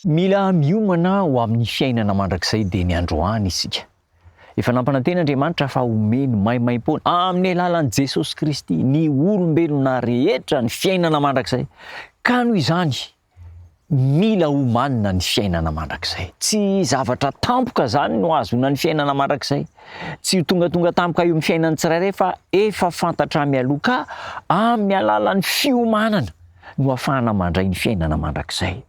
mila miomana ho amin'ny fiainana mandrakizay dia ny androany isika. Efa nampanantena Andriamanitra fa omeny maimaim-poana amin'ny alalan'i Jesosy Kristy ny olombelona rehetra ny fiainana mandrakizay. Ka noho izany, mila omanina ny fiainana mandrakizay. Tsy zavatra tampoka zany no azona ny fiainana mandrakizay. Tsy tonga tampoka eo amin'ny fiainan'ny tsirairay fa efa fantatra mialoha ka amin'ny alalan'ny fiomanana no ahafahana mandray ny fiainana mandrakizay.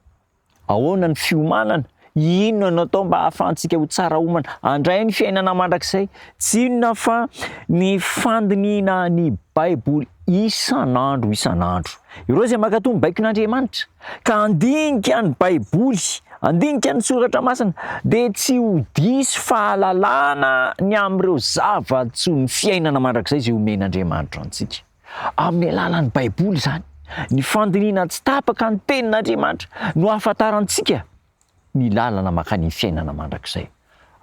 Ahoana ny fiomanana? Inona no atao mba ahafahantsika ho tsara homana handray ny fiainana mandrakizay? Tsy inona fa ny fandiniana ny Baiboly isan'andro. Ireo izay mankatao ny baikon'Andriamanitra ka andinika ny Baiboly, andinika ny soratra masina dia tsy ho diso fahalalana ny amin'ireo zava-tsoa ny fiainana mandrakizay izay omen'Andriamanitra antsika. Amin'ny alalan'ny Baiboly zany, ny fandiniana tsy tapaka ny tenin'Andriamanitra no ahafantarantsika ny lalana makany fiainana mandrakizay.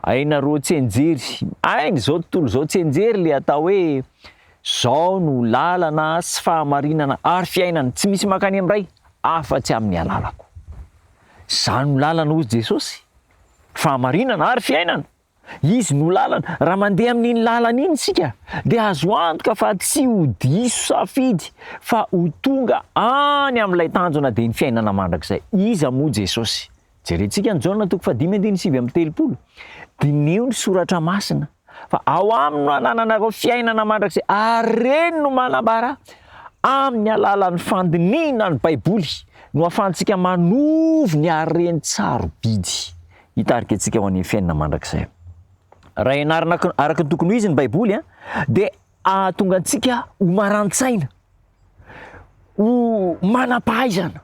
Aina ro tsenjery, aina zao tontolo zao tsenjery le atao hoe zao no lalana sy fahamarinana ary fiainana, tsy misy makany amin'ray afa-tsy amin'ny alalako. Zany no lalana hozy Jesosy, fahamarinana ary fiainana. Izy no lalana. Raha mandeha amin'iny lalana iny sika dia azo antoka fa tsy ho diso safidy fa ho tonga any amin'ilay tanjona dia ny fiainana mandrakizay. Iza moa Jesosy? Jerentsika ny Jaona 5:7-8. Dineo ny soratra masina fa ao aminy no anananareo fiainana mandrakizay ary reny no manambara amin'ny alalan'ny fandiniana ny Baiboly no ahafahantsika manovy ny hareny tsarobidy hitarika antsika ho an'ny fiainana mandrakizay. Raha ianarana araka ny tokony ho izy ny Baiboly dia ahatonga antsika ho marantsaina, ho manam-pahaizana,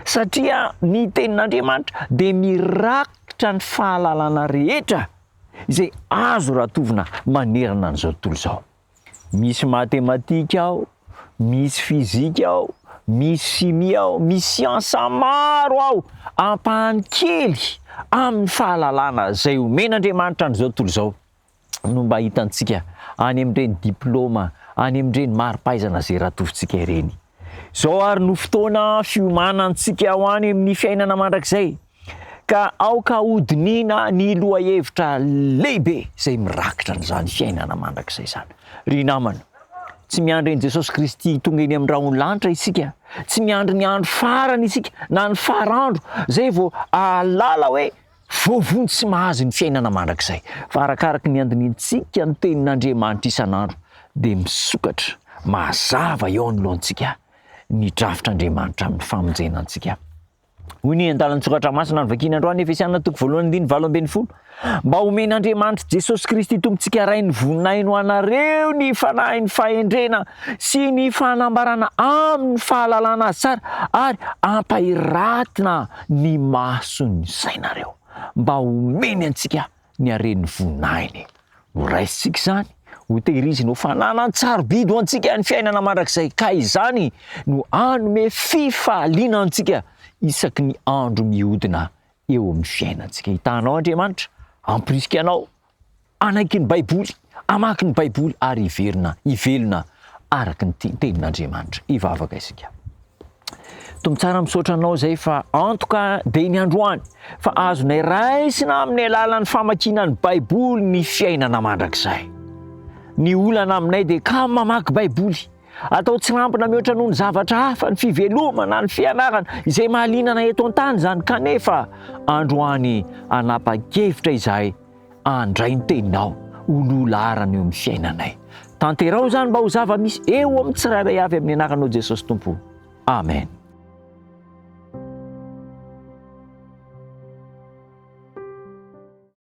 satria ny tenin'Andriamanitra dia mirakitra ny fahalalana rehetra izay azo ratovina manerana an'izao tontolo izao. Misy matematika ao, misy fizika ao, misy chimie ao, misy siansa maro ao ampahany kely amin'ny fahalalana izay omen'Andriamanitra an'izao tontolo izao no mba hitantsika any amin'ireny diplôma, any amin'ireny mari-pahaizana izay ratovintsika ireny. Zao ary no fotoana fiomanantsika ho any amin'ny fiainana mandrakizay ka aoka hodiniana ny lohahevitra lehibe izay mirakitra an'izany fiainana mandrakizay izany. Ry namana, tsy miandry an'i Jesosy Kristy tonga eny amin'ny rahony lanitra isika, tsy miandry ny andro farany isika na ny farandro zay vao ahalala hoe voavony tsy mahazo ny fiainana mandrakizay, fa arakaraka ny andinintsika ny tenin'Andriamanitra isan'andro dia misokatra mazava eo anoloantsika ny drafitr'Andriamanitra amin'ny famonjenantsika. Hoy ny andalan'ny soratra masina ny vakiana androany Efesiana 4:20. Mba omen'Andriamanitra Jesosy Kristy tompontsika ray ny voninahiny ho anareo ny fanahy ny fahendrena sy ny fanambarana amin'ny fahalalana azy tsara ary ampahiratina ny masony sainareo. Mba omeny antsika ny haren'ny voninahiny. Ho raisitsika zany, ho tehirizina ho fanana tsarobidy ho antsika ny fiainana mandrakizay, ka izany no anome fifaliana antsika isaky ny andro mihodina eo amin'ny fiainantsika. Hitanao Andriamanitra, ampirisika anao, anaiky ny Baiboly, amaky ny Baiboly ary ivelona araky ny tenin'Andriamanitra. Ivavaka isika. Tombotsara misaotra anao zay fa antoka dia ny androany fa azonay raisina amin'ny alalan'ny famakiana ny Baiboly ny fiainana mandrakizay. Ny olana aminay dia ka mamaky Baiboly, atao tsy rampina mihoatra noho ny zavatra hafa, ny fivelomana, ny fianarana izay mahalinana eto an-tany zany, kanefa androany anapa-kevitra izahay andray ny teninao ho lolarana eo amin'ny fiainanay. Tanterao zany mba ho zava-misy eo amin'ny tsirairay avy amin'ny anaranao Jesosy Tompo. Amen.